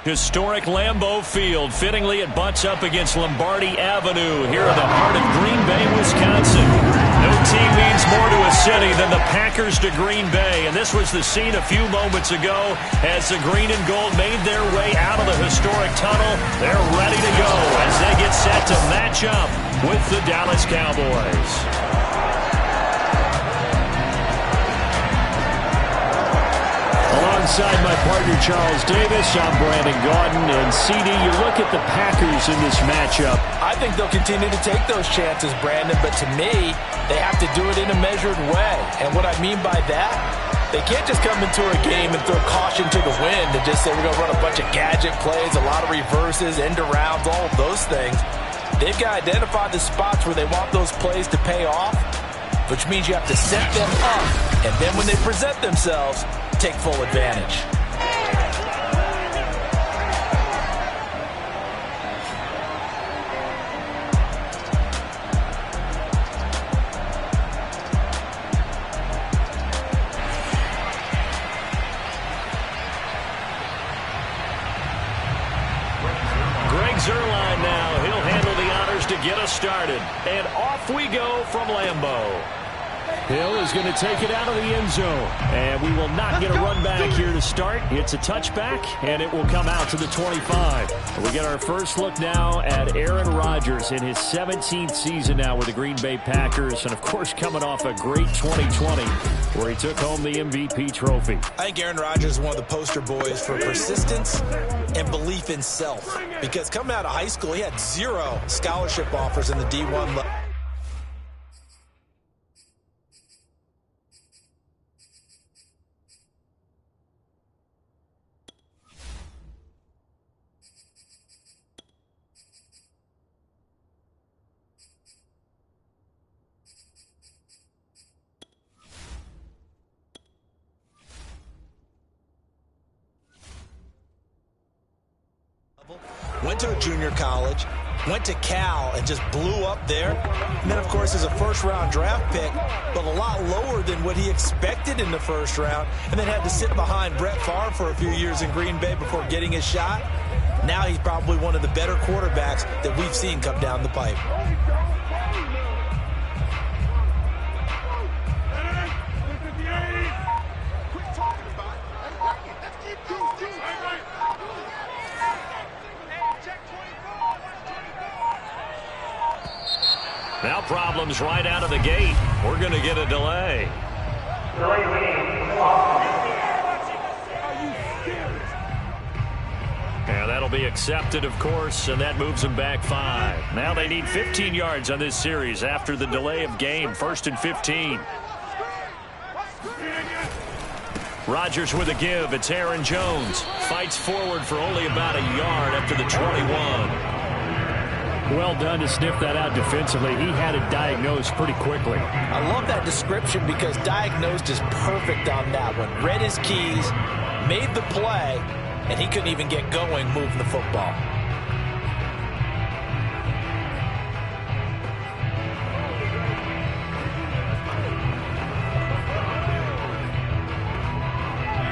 Historic Lambeau Field. Fittingly, it butts up against Lombardi Avenue here in the heart of Green Bay, Wisconsin. No team means more to a city than the Packers to Green Bay, and this was the scene a few moments ago as the green and gold made their way out of the historic tunnel. They're ready to go as they get set to match up with the Dallas Cowboys. Alongside my partner Charles Davis, I'm Brandon Gaudin, and CD, you look at the Packers in this matchup. I think they'll continue to take those chances, Brandon, but to me, they have to do it in a measured way. And what I mean by that, they can't just come into a game and throw caution to the wind and just say we're going to run a bunch of gadget plays, a lot of reverses, end arounds, all of those things. They've got to identify the spots where they want those plays to pay off, which means you have to set them up, and then when they present themselves, take full advantage. Zerline now. He'll handle the honors to get us started. And off we go from Lambeau. Hill is going to take it out of the end zone. And we will not get a run back here to start. It's a touchback, and it will come out to the 25. We get our first look now at Aaron Rodgers in his 17th season now with the Green Bay Packers. And, of course, coming off a great 2020 where he took home the MVP trophy. I think Aaron Rodgers is one of the poster boys for persistence and belief in self. Because coming out of high school, he had 0 scholarship offers in the D1 level. Went to a junior college, went to Cal and just blew up there. And then, of course, is a first-round draft pick, but a lot lower than what he expected in the first round. And then had to sit behind Brett Favre for a few years in Green Bay before getting his shot. Now he's probably one of the better quarterbacks that we've seen come down the pipe. Now problems right out of the gate. We're going to get a delay. And that'll be accepted, of course, and that moves them back 5. Now they need 15 yards on this series after the delay of game. 1st and 15. Rodgers with a give. It's Aaron Jones. Fights forward for only about a yard after the 21. Well done to sniff that out defensively. He had it diagnosed pretty quickly. I love that description because diagnosed is perfect on that one. Read his keys, made the play, and he couldn't even get going moving the football.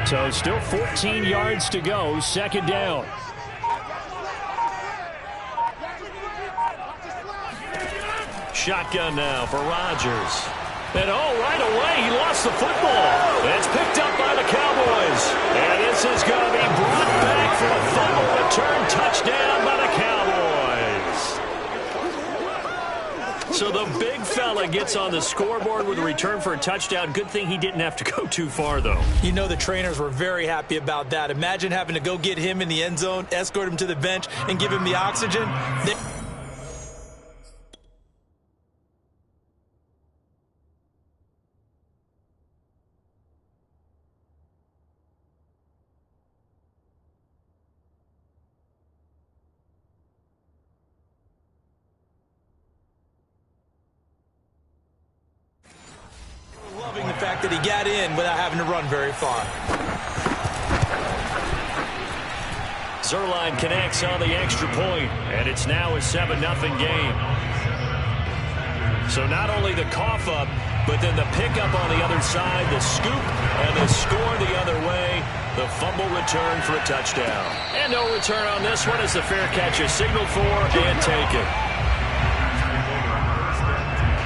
So still 14 yards to go. 2nd down. Shotgun now for Rodgers. And right away, he lost the football. It's picked up by the Cowboys. And this is going to be brought back for a fumble return touchdown by the Cowboys. So the big fella gets on the scoreboard with a return for a touchdown. Good thing he didn't have to go too far, though. You know the trainers were very happy about that. Imagine having to go get him in the end zone, escort him to the bench, and give him the oxygen. Loving the fact that he got in without having to run very far. Zerline connects on the extra point, and it's now a 7-0 game. So not only the cough up, But then the pickup on the other side, the scoop, and the score the other way. The fumble return for a touchdown. And no return on this one as the fair catch is signaled for and taken.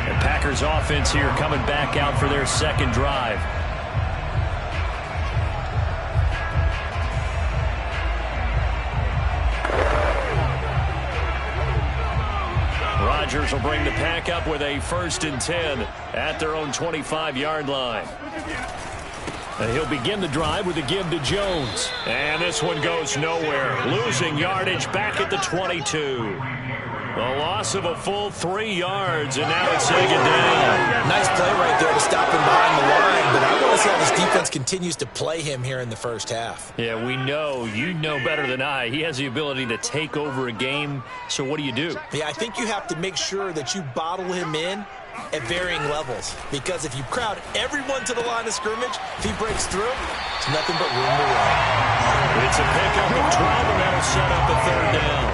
And Packers offense here coming back out for their second drive. Rodgers will bring the pack up with a 1st and 10 at their own 25-yard line. And he'll begin the drive with a give to Jones. And this one goes nowhere. Losing yardage back at the 22. A loss of a full 3 yards, and now it's second down. Nice play right there to stop him behind the line, but I want to see how this defense continues to play him here in the first half. Yeah, we know. You know better than I. He has the ability to take over a game, so what do you do? Yeah, I think you have to make sure that you bottle him in at varying levels, because if you crowd everyone to the line of scrimmage, if he breaks through, it's nothing but room to run. It's a pickup of 12, and that'll set up a 3rd down.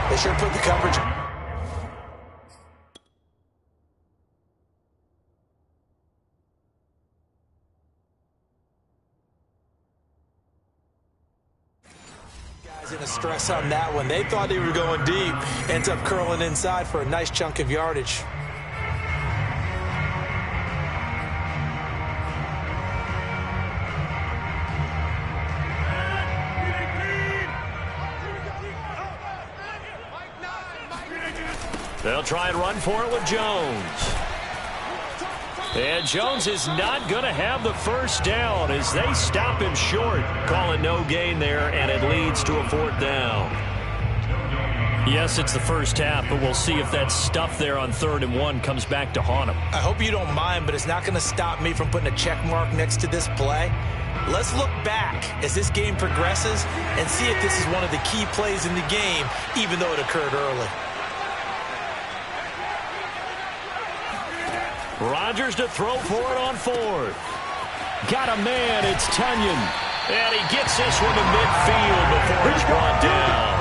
They sure put the coverage. Guys in a stress on that one. They thought they were going deep. Ends up curling inside for a nice chunk of yardage. They'll try and run for it with Jones. And Jones is not going to have the 1st down as they stop him short. Calling no gain there, and it leads to a 4th down. Yes, it's the first half, but we'll see if that stuff there on 3rd and 1 comes back to haunt him. I hope you don't mind, but it's not going to stop me from putting a check mark next to this play. Let's look back as this game progresses and see if this is one of the key plays in the game, even though it occurred early. Rodgers to throw for it on 4th. Got a man, it's Tunyon. And he gets this one to midfield before it's brought down.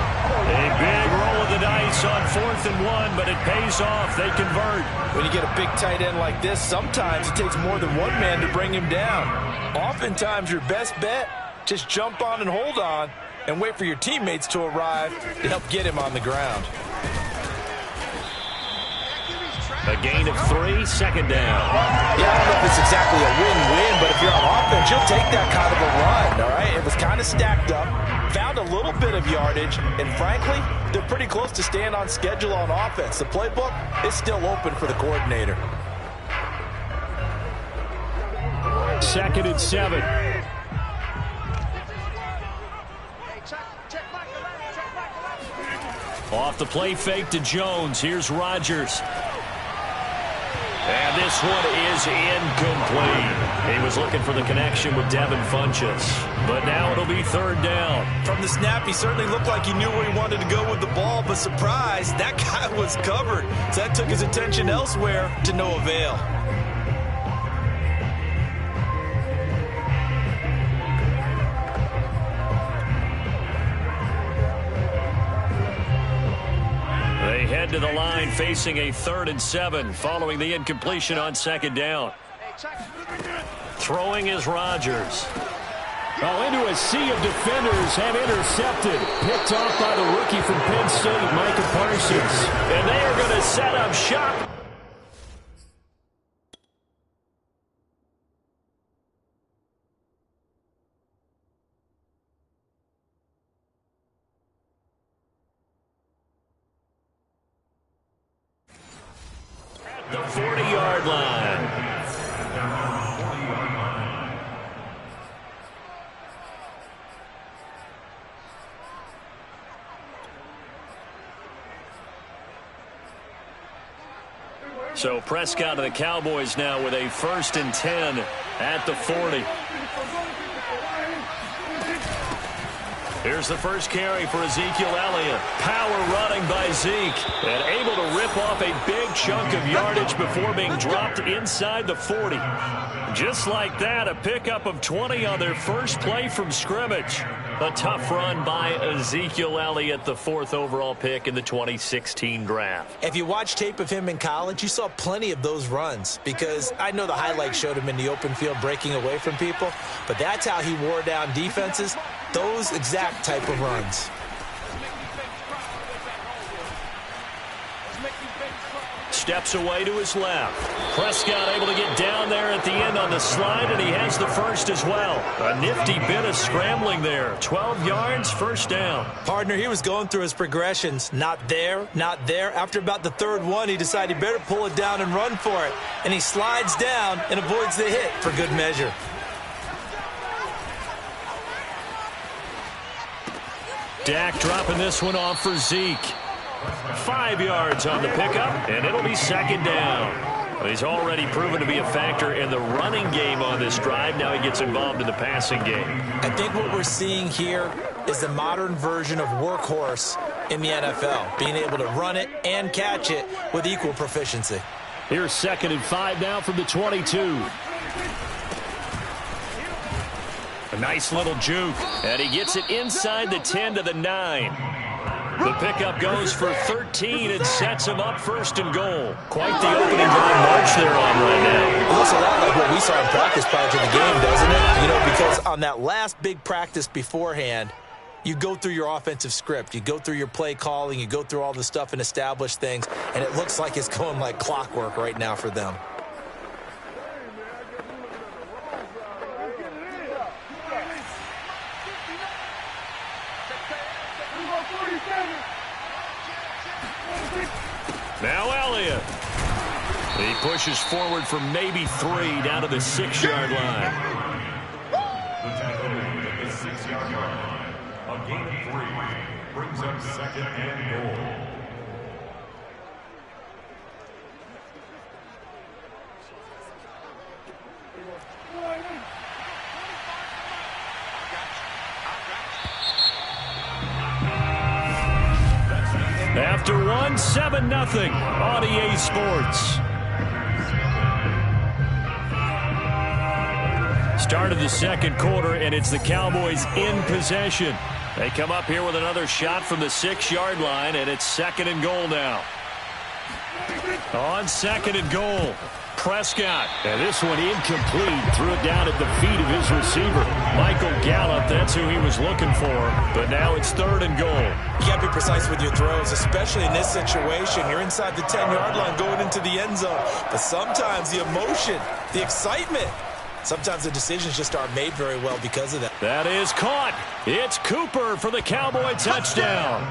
A big roll of the dice on 4th and 1, but it pays off. They convert. When you get a big tight end like this, sometimes it takes more than one man to bring him down. Oftentimes, your best bet, just jump on and hold on and wait for your teammates to arrive to help get him on the ground. A gain of 3, 2nd down. Yeah, I don't know if it's exactly a win-win, but if you're on offense, you'll take that kind of a run, all right? It was kind of stacked up, found a little bit of yardage, and frankly, they're pretty close to staying on schedule on offense. The playbook is still open for the coordinator. 2nd and 7. Off the play fake to Jones. Here's Rodgers. And this one is incomplete. He was looking for the connection with Devin Funchess. But now it'll be 3rd down. From the snap, he certainly looked like he knew where he wanted to go with the ball, but surprise, that guy was covered. So that took his attention elsewhere to no avail. They head to the line facing a 3rd and 7 following the incompletion on 2nd down. Throwing is Rodgers. Oh, into a sea of defenders have intercepted. Picked off by the rookie from Penn State, Micah Parsons. And they are going to set up shop. The 40-yard line. So Prescott and the Cowboys now with a 1st and 10 at the 40. Here's the first carry for Ezekiel Elliott. Power running by Zeke. And able to rip off a big chunk of yardage before being dropped inside the 40. Just like that, a pickup of 20 on their first play from scrimmage. A tough run by Ezekiel Elliott, the 4th overall pick in the 2016 draft. If you watch tape of him in college, you saw plenty of those runs, because I know the highlights showed him in the open field breaking away from people, but that's how he wore down defenses, those exact type of runs. Steps away to his left. Prescott able to get down there at the end on the slide, and he has the first as well. A nifty bit of scrambling there. 12 yards, first down. Partner, he was going through his progressions. Not there, not there. After about the 3rd one, he decided he better pull it down and run for it. And he slides down and avoids the hit for good measure. Dak dropping this one off for Zeke. 5 yards on the pickup, and it'll be 2nd down. He's already proven to be a factor in the running game on this drive. Now he gets involved in the passing game. I think what we're seeing here is the modern version of workhorse in the NFL, being able to run it and catch it with equal proficiency. Here's 2nd and 5 now from the 22. A nice little juke, and he gets it inside the 10 to the 9. The pickup goes for 13 and sets him up 1st and goal. Quite the opening drive march they're on right now. It looks a lot like what we saw in practice prior to the game, doesn't it? You know, because on that last big practice beforehand, you go through your offensive script. You go through your play calling. You go through all the stuff and establish things. And it looks like it's going like clockwork right now for them. Now Elliott. He pushes forward for maybe 3 down to the 6-yard line. The tackle at the 6-yard line. A gain of 3 brings up 2nd and goal. After 1, 7-0 on EA Sports. Start of the 2nd quarter, and it's the Cowboys in possession. They come up here with another shot from the 6-yard line, and it's 2nd and goal now. On 2nd and goal, Prescott. And this one incomplete. Threw it down at the feet of his receiver. Michael Gallup, that's who he was looking for. But now it's 3rd and goal. You got to be precise with your throws, especially in this situation. You're inside the 10-yard line going into the end zone. But sometimes the emotion, the excitement, sometimes the decisions just aren't made very well because of that. That is caught. It's Cooper for the Cowboy touchdown.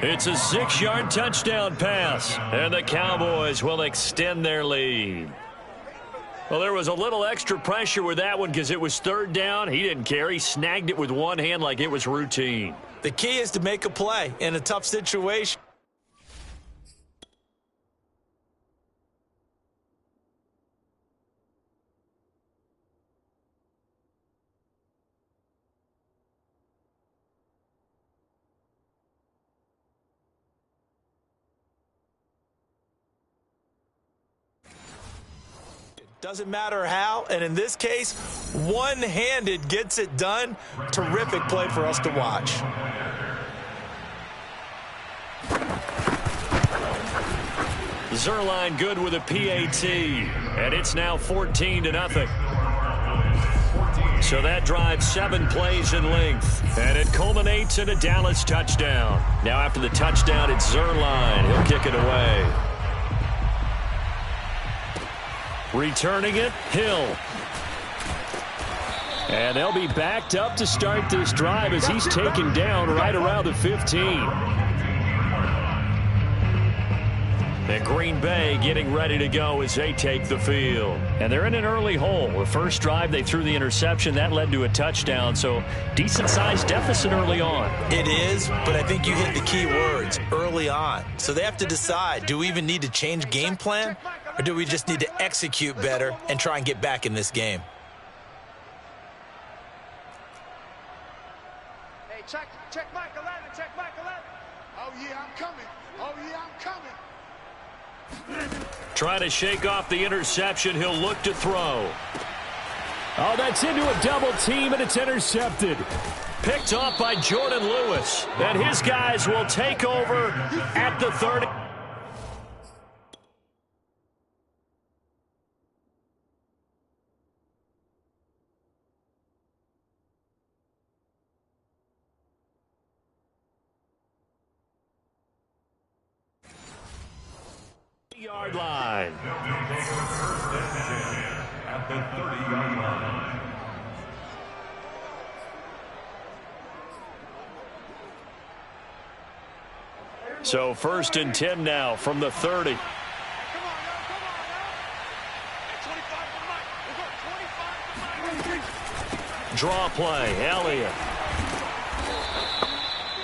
It's a 6-yard touchdown pass, and the Cowboys will extend their lead. Well, there was a little extra pressure with that one because it was 3rd down. He didn't care. He snagged it with one hand like it was routine. The key is to make a play in a tough situation. Doesn't matter how, and in this case, one-handed gets it done. Terrific play for us to watch. Zerline good with a PAT, and it's now 14-0. So that drives 7 plays in length, and it culminates in a Dallas touchdown. Now after the touchdown, it's Zerline. He'll kick it away. Returning it, Hill. And they'll be backed up to start this drive as he's taken down right around the 15. And Green Bay getting ready to go as they take the field. And they're in an early hole. The first drive, they threw the interception. That led to a touchdown, so decent-sized deficit early on. It is, but I think you hit the key words, early on. So they have to decide, do we even need to change game plan, or do we just need to execute better and try and get back in this game? Hey, check Mike 11, check Mike 11. Oh, yeah, I'm coming. Oh, yeah, I'm coming. Trying to shake off the interception. He'll look to throw. Oh, that's into a double team, and it's intercepted. Picked off by Jordan Lewis. And his guys will take over at the 30. Yard line. At the 30-yard line. So 1st and 10 now from the 30. Draw play, Elliott.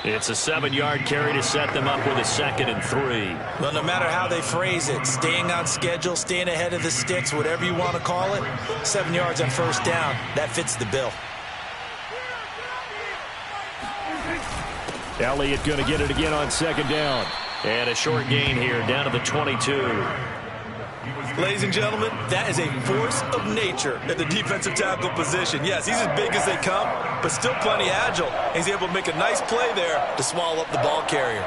It's a 7-yard carry to set them up with a 2nd and 3. Well, no matter how they phrase it, staying on schedule, staying ahead of the sticks, whatever you want to call it, 7 yards on 1st down, that fits the bill. Elliott going to get it again on 2nd down. And a short gain here, down to the 22. Ladies and gentlemen, that is a force of nature at the defensive tackle position. Yes, he's as big as they come, but still plenty agile. He's able to make a nice play there to swallow up the ball carrier.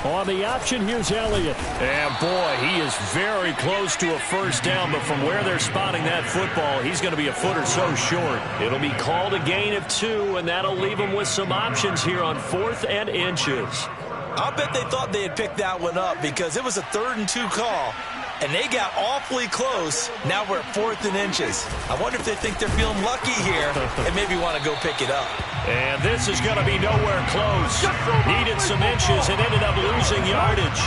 On the option, here's Elliott. And boy, he is very close to a 1st down, but from where they're spotting that football, he's going to be a foot or so short. It'll be called a gain of 2, and that'll leave him with some options here on 4th and inches. I'll bet they thought they had picked that one up because it was a 3rd and 2 call, and they got awfully close. Now we're at 4th and inches. I wonder if they think they're feeling lucky here and maybe want to go pick it up. And this is going to be nowhere close. Needed some inches and ended up losing yardage.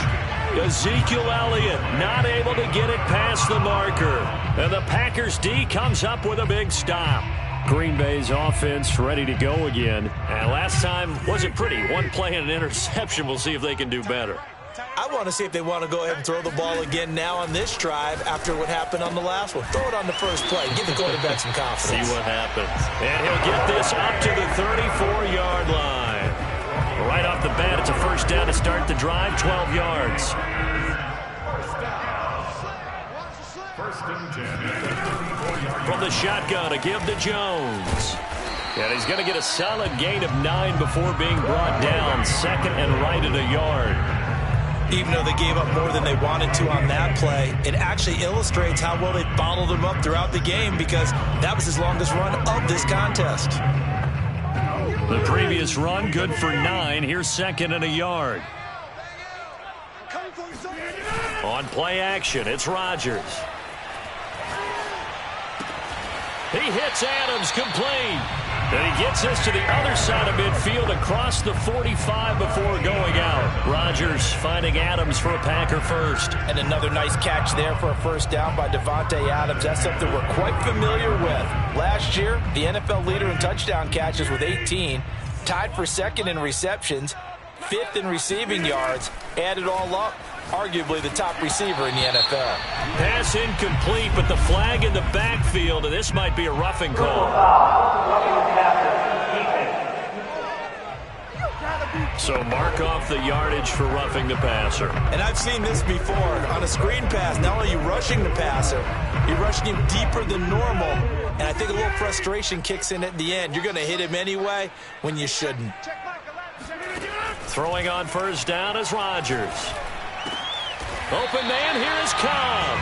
Ezekiel Elliott not able to get it past the marker. And the Packers D comes up with a big stop. Green Bay's offense ready to go again. And last time wasn't pretty. 1 play and an interception. We'll see if they can do better. I want to see if they want to go ahead and throw the ball again now on this drive after what happened on the last one. Throw it on the first play. Give the quarterback some confidence. See what happens. And he'll get this up to the 34-yard line. Right off the bat, it's a 1st down to start the drive, 12 yards. 1st and 10. From the shotgun, a give to Jones. And he's going to get a solid gain of 9 before being brought down. 2nd and right at a yard. Even though they gave up more than they wanted to on that play, it actually illustrates how well they bottled them up throughout the game because that was his longest run of this contest. The previous run, good for 9. Here's 2nd and a yard. On play action, it's Rodgers. He hits Adams complete. And he gets us to the other side of midfield across the 45 before going out. Rodgers finding Adams for a Packer first. And another nice catch there for a 1st down by Devontae Adams. That's something we're quite familiar with. Last year, the NFL leader in touchdown catches with 18. Tied for 2nd in receptions. 5th in receiving yards. Add it all up, arguably the top receiver in the NFL. Pass incomplete, but the flag in the backfield, and this might be a roughing call. So mark off the yardage for roughing the passer. And I've seen this before. On a screen pass, not only are you rushing the passer, you're rushing him deeper than normal. And I think a little frustration kicks in at the end. You're going to hit him anyway when you shouldn't. Throwing on 1st down is Rodgers. Open man, here is Cobb.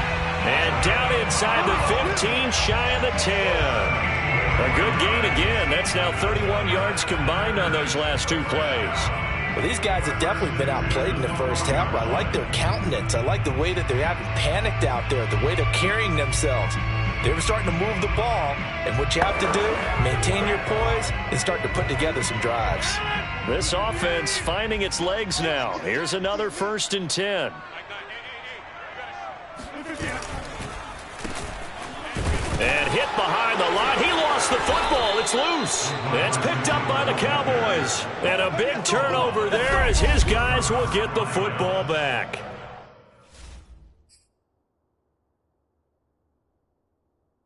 And down inside the 15, shy of the 10. A good gain again. That's now 31 yards combined on those last 2 plays. Well, these guys have definitely been outplayed in the 1st half, but I like their countenance. I like the way that they haven't panicked out there, the way they're carrying themselves. They're starting to move the ball, and what you have to do, maintain your poise and start to put together some drives. This offense finding its legs now. Here's another 1st and 10. And hit behind the line. He lost the football. It's loose. It's picked up by the Cowboys. And a big turnover there as his guys will get the football back.